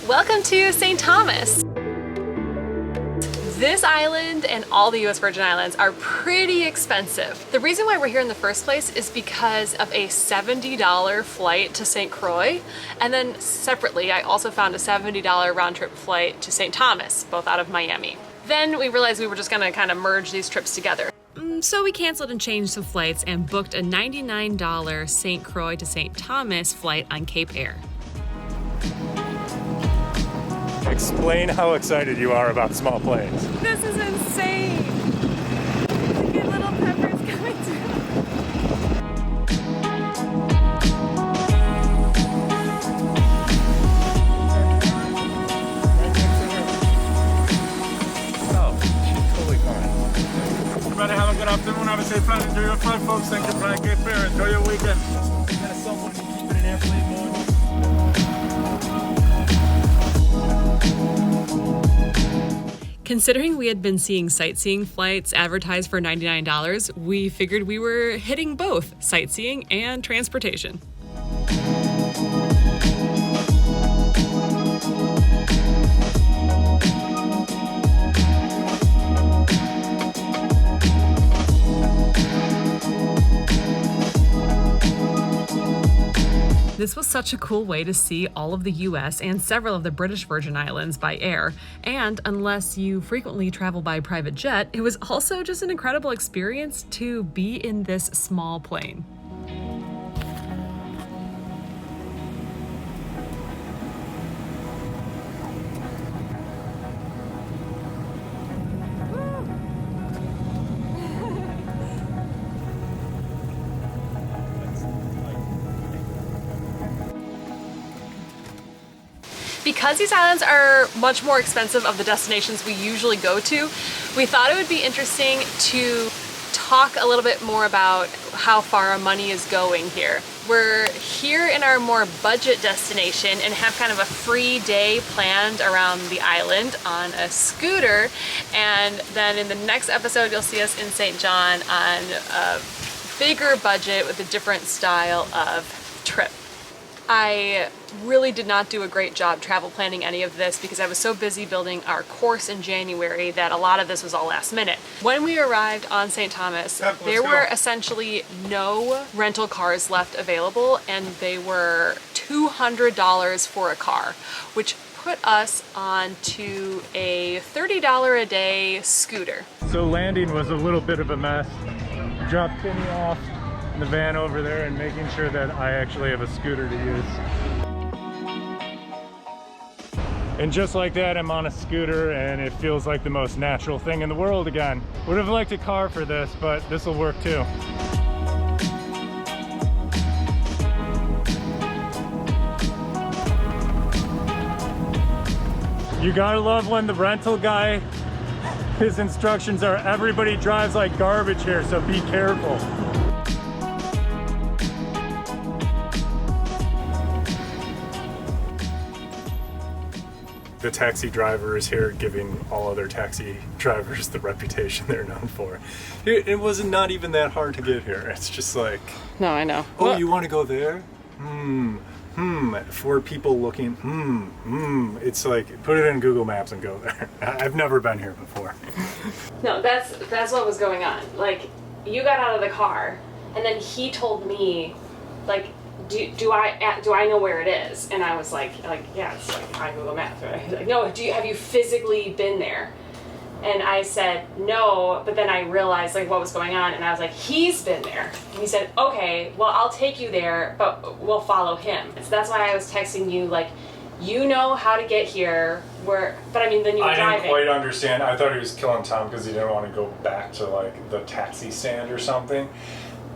Welcome to St. Thomas. This island and all the US Virgin Islands are pretty expensive. The reason why we're here in the first place is because of a $70 flight to St. Croix, and then separately I also found a $70 round-trip flight to St. Thomas, both out of Miami. Then we realized we were just gonna kind of merge these trips together. So we canceled and changed some flights and booked a $99 St. Croix to St. Thomas flight on Cape Air. Explain how excited you are about small planes. This is insane! Look at little peppers coming through. Oh, she's totally fine. Everybody have a good afternoon. Have a safe flight. Enjoy your flight, folks. Thank you for flying Cape Air. Enjoy your weekend. That's someone keeping an airplane going. Considering we had been seeing sightseeing flights advertised for $99, we figured we were hitting both sightseeing and transportation. This was such a cool way to see all of the US and several of the British Virgin Islands by air, and unless you frequently travel by private jet, it was also just an incredible experience to be in this small plane. Because these islands are much more expensive of the destinations we usually go to, we thought it would be interesting to talk a little bit more about how far our money is going here. We're here in our more budget destination and have kind of a free day planned around the island on a scooter, and then in the next episode you'll see us in St. John on a bigger budget with a different style of trip. I really did not do a great job travel planning any of this because I was so busy building our course in January that a lot of this was all last minute. When we arrived on St. Thomas, there were essentially no rental cars left available, and they were $200 for a car, which put us onto a $30 a day scooter. So landing was a little bit of a mess. Dropped Penny off in the van over there and making sure that I actually have a scooter to use. And just like that, I'm on a scooter and it feels like the most natural thing in the world again. Would have liked a car for this, but this will work too. You gotta love when the rental guy, his instructions are everybody drives like garbage here, so be careful. The taxi driver is here giving all other taxi drivers the reputation they're known for. It was not even that hard to get here. It's just like, No, I know. oh, you want to go there? For people looking, It's like, put it in Google Maps and go there. I've never been here before. No, that's what was going on. Like, you got out of the car, and then he told me, like, do I know where it is? And I was like yeah, it's like on Google Maps, right? He's like, no, have you physically been there? And I said no, but then I realized like what was going on, and I was like, he's been there. And he said, okay, well, I'll take you there, but we'll follow him. So that's why I was texting you, like, you know how to get here. But I mean, then you were driving. I didn't quite understand. I thought he was killing time because he didn't want to go back to like the taxi stand or something.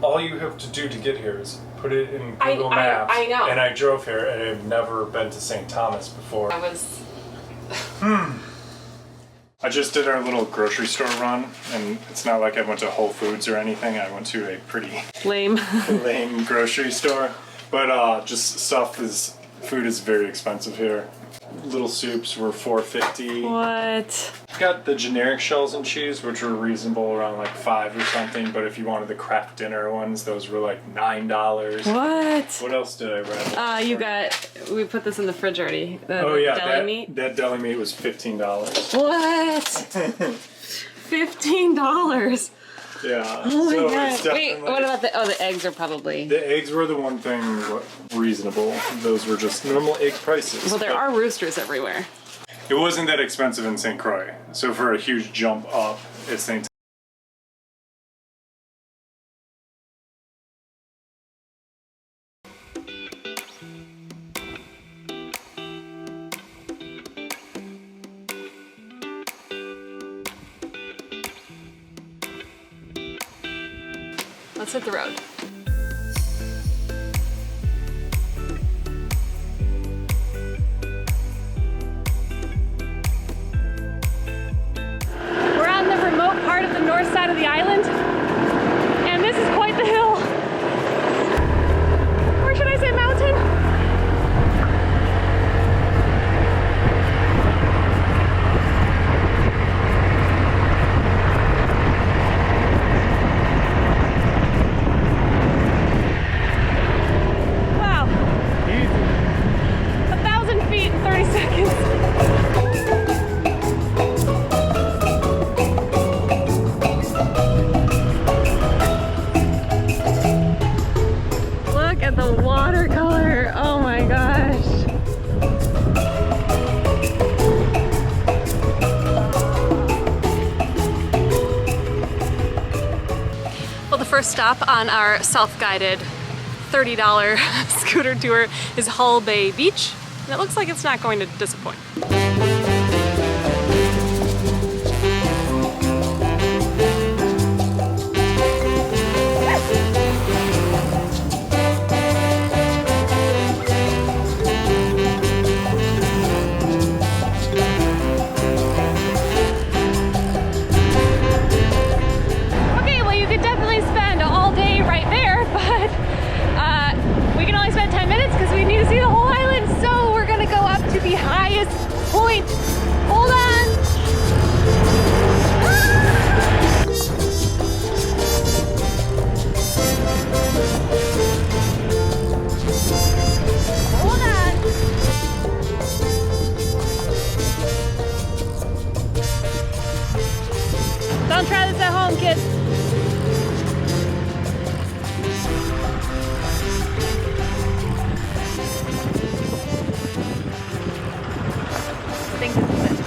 All you have to do to get here is put it in Google Maps. I know. And I drove here, and I've never been to St. Thomas before. I was... I just did our little grocery store run, and it's not like I went to Whole Foods or anything. I went to a pretty lame grocery store. But just food is very expensive here. little soups were $4.50. What? Got the generic shells and cheese, which were reasonable, around like $5 or something. But if you wanted the craft dinner ones, those were like $9. What? What else did I read? We put this in the fridge already. Oh yeah, deli meat. That deli meat was $15. What? $15. Yeah. Oh my so god. Wait, what about the eggs are probably... The eggs were the one thing reasonable. Those were just normal egg prices. Well, there are roosters everywhere. It wasn't that expensive in St. Croix. So for a huge jump up at St. Let's hit the road. We're on the remote part of the north side of the island, and this is quite the hill. Or should I say mountain? Wow. 1,000 feet in 30 seconds. Look at the watercolor. Oh my gosh. Well, the first stop on our self-guided $30 scooter tour is Hull Bay Beach, and it looks like it's not going to disappoint. Okay, well you could definitely spend all day right there, but we can only spend 10 minutes because we need to see the whole island, so we're gonna go up to the highest point. Hold on! Hold on! Don't try this at home, kids. Think this is it.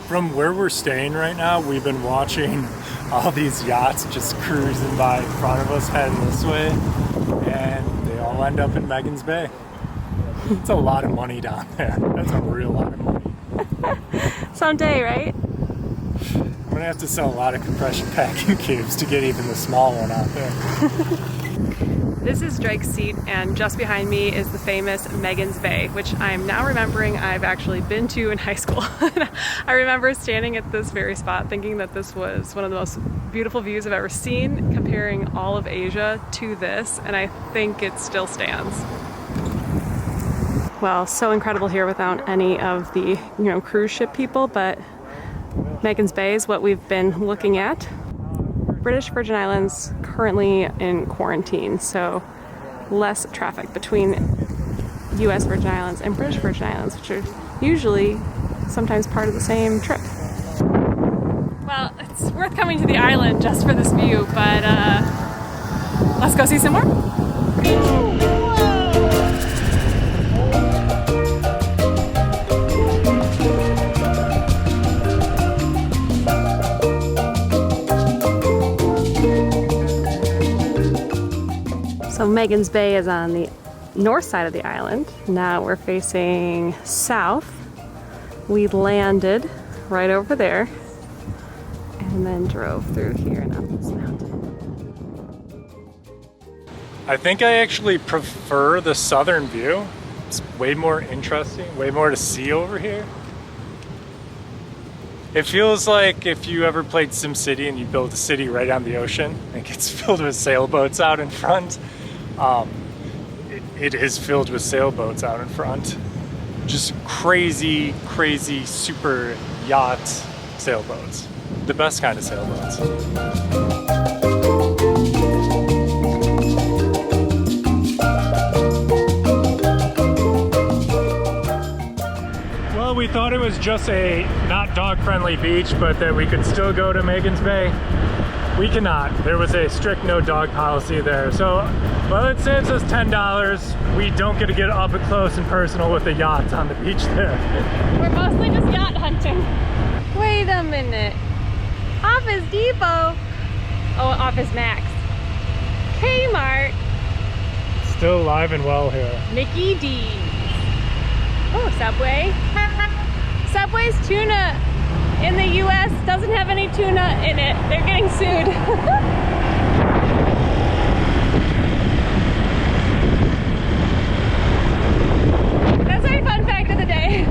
From where we're staying right now, we've been watching all these yachts just cruising by in front of us heading this way, and they all end up in Megan's Bay. It's a lot of money down there. That's a real lot of money. Someday, right? I'm gonna have to sell a lot of compression packing cubes to get even the small one out there. This is Drake's seat, and just behind me is the famous Megan's Bay, which I'm now remembering I've actually been to in high school. I remember standing at this very spot thinking that this was one of the most beautiful views I've ever seen, comparing all of Asia to this, and I think it still stands. Well, so incredible here without any of the, cruise ship people, but Megan's Bay is what we've been looking at. British Virgin Islands currently in quarantine, so less traffic between US Virgin Islands and British Virgin Islands, which are usually sometimes part of the same trip. Well, it's worth coming to the island just for this view, but let's go see some more. So Megan's Bay is on the north side of the island. Now we're facing south. We landed right over there and then drove through here and up this mountain. I think I actually prefer the southern view. It's way more interesting, way more to see over here. It feels like if you ever played SimCity and you build a city right on the ocean, it gets filled with sailboats out in front. it is filled with sailboats out in front. Just crazy, crazy super yacht sailboats. The best kind of sailboats. Well, we thought it was just a not dog-friendly beach, but that we could still go to Magens Bay. We cannot. There was a strict no dog policy there. So, well, it saves us $10. We don't get to get up and close and personal with the yachts on the beach there. We're mostly just yacht hunting. Wait a minute. Office Depot. Oh, Office Max. Kmart. Still alive and well here. Mickey D's. Oh, Subway. Subway's tuna in the US doesn't have any tuna in it. They're getting sued. That's our fun fact of the day.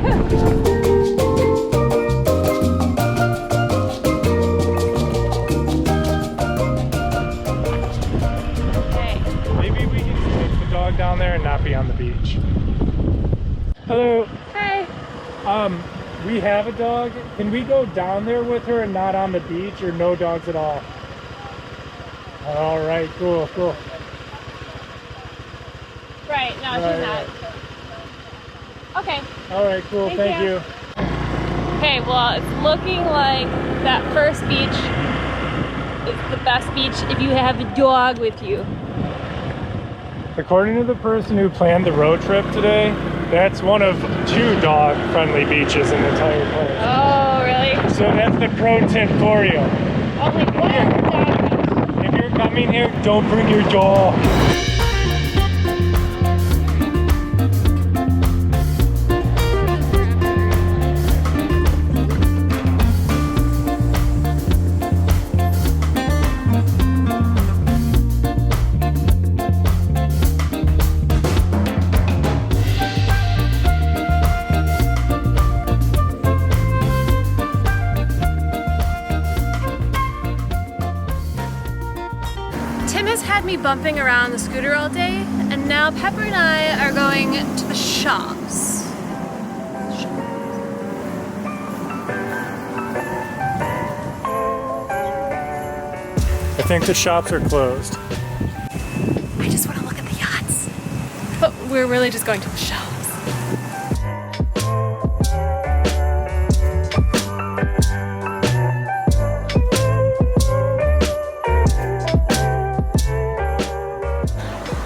Maybe we can take the dog down there and not be on the beach. Hello. Hi. We have a dog. Can we go down there with her and not on the beach, or no dogs at all? All right, cool, cool. Right, no, she's not. Okay. All right, cool, thank you. Okay, well, it's looking like that first beach is the best beach if you have a dog with you. According to the person who planned the road trip today, that's one of 2 dog-friendly beaches in the entire place. Oh, really? So that's the pro tip for you. Only one dog beach. If you're coming here, don't bring your dog. Bumping around the scooter all day, and now Pepper and I are going to the shops. I think the shops are closed. I just want to look at the yachts. But we're really just going to the shops.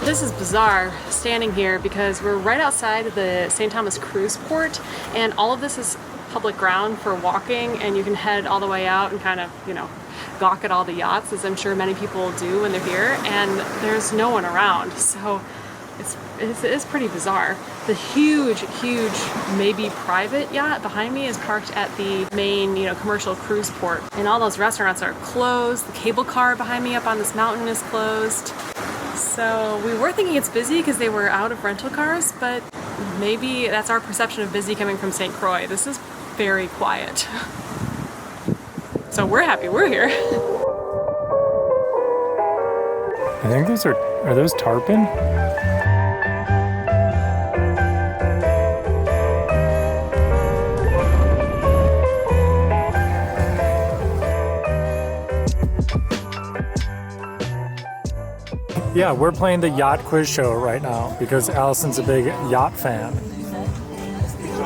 This is bizarre standing here because we're right outside of the St. Thomas cruise port, and all of this is public ground for walking, and you can head all the way out and kind of, you know, gawk at all the yachts, as I'm sure many people do when they're here, and there's no one around, so it's pretty bizarre. The huge, maybe private yacht behind me is parked at the main, you know, commercial cruise port, and all those restaurants are closed. The cable car behind me up on this mountain is closed. So we were thinking it's busy because they were out of rental cars, but maybe that's our perception of busy coming from St. Croix. This is very quiet. So we're happy we're here. I think those are those tarpon? Yeah, we're playing the Yacht Quiz show right now because Allison's a big yacht fan.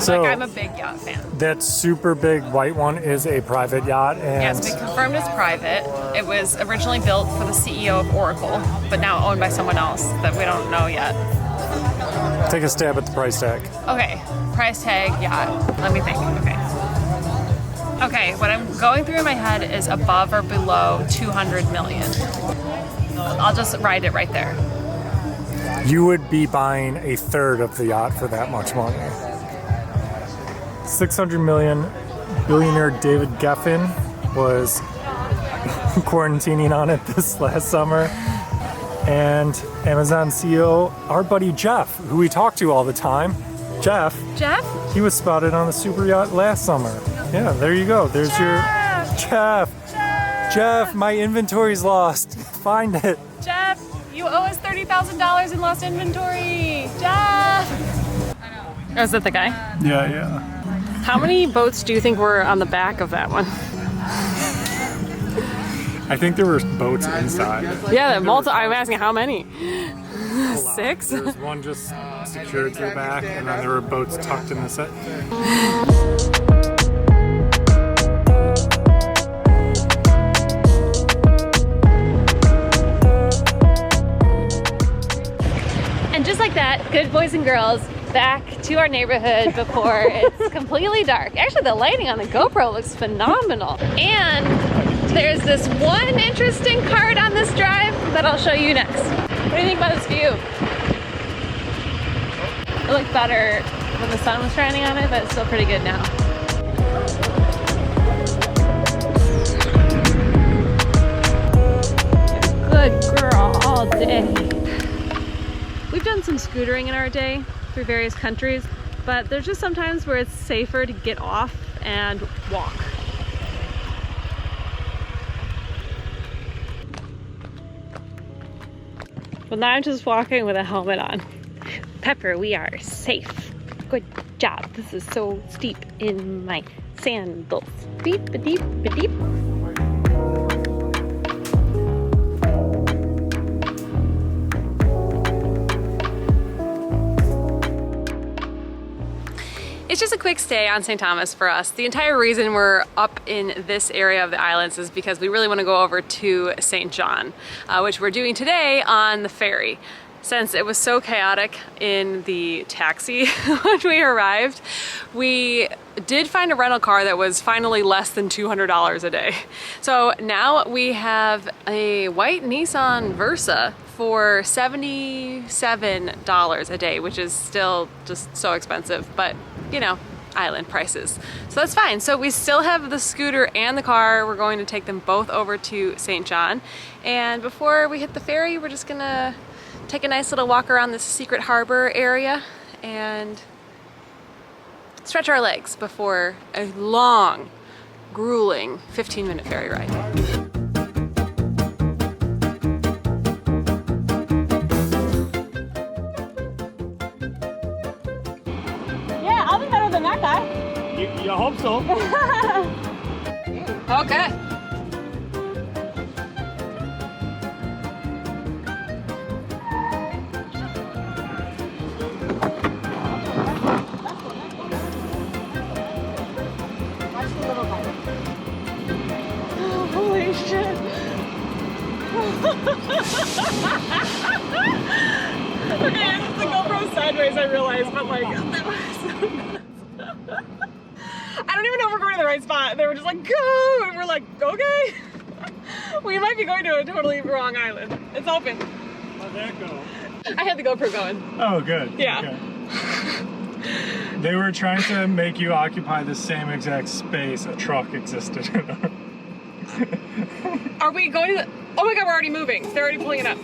So like, I'm a big yacht fan. That super big white one is a private yacht, and yes, we confirmed it's private. It was originally built for the CEO of Oracle, but now owned by someone else that we don't know yet. Take a stab at the price tag. Okay, price tag yacht. Let me think. Okay, what I'm going through in my head is above or below 200 million. I'll just write it right there. You would be buying a third of the yacht for that much money. 600 million. Billionaire David Geffen was quarantining on it this last summer. And Amazon CEO, our buddy Jeff, who we talk to all the time. Jeff? He was spotted on the super yacht last summer. Yeah, there you go. There's Jeff. Jeff, my inventory's lost. Find it. Jeff, You owe us $30,000 in lost inventory. Jeff! Oh, is that the guy? Yeah. How many boats do you think were on the back of that one? I think there were boats inside. Yeah, I'm asking how many? 6? There was one just secured to the back, and then there were boats tucked in the set. And just like that, good boys and girls, back to our neighborhood before it's completely dark. Actually, the lighting on the GoPro looks phenomenal. And there's this one interesting part on this drive that I'll show you next. What do you think about this view? It looked better when the sun was shining on it, but it's still pretty good now. Good girl all day. We've done some scootering in our day through various countries, but there's just sometimes where it's safer to get off and walk. Well, now I'm just walking with a helmet on. Pepper, we are safe. Good job. This is so steep in my sandals. Beep, beep, beep. It's just a quick stay on St. Thomas for us. The entire reason we're up in this area of the islands is because we really want to go over to St. John, which we're doing today on the ferry. Since it was so chaotic in the taxi when we arrived, we did find a rental car that was finally less than $200 a day. So now we have a white Nissan Versa for $77 a day, which is still just so expensive, but you know, island prices. So that's fine. So we still have the scooter and the car. We're going to take them both over to St. John. And before we hit the ferry, we're just gonna take a nice little walk around this secret harbor area and stretch our legs before a long, grueling 15-minute ferry ride. Yeah, I'll be better than that guy. You hope so. Okay. Holy shit. Okay, the GoPro's sideways, I realized, but like, that was so nuts. I don't even know if we're going to the right spot. They were just like, go! And we're like, okay. We might be going to a totally wrong island. It's open. How'd that go? I had the GoPro going. Oh, good. Yeah. Okay. They were trying to make you occupy the same exact space a truck existed in. Are we going to the... Oh my god, we're already moving. They're already pulling it up.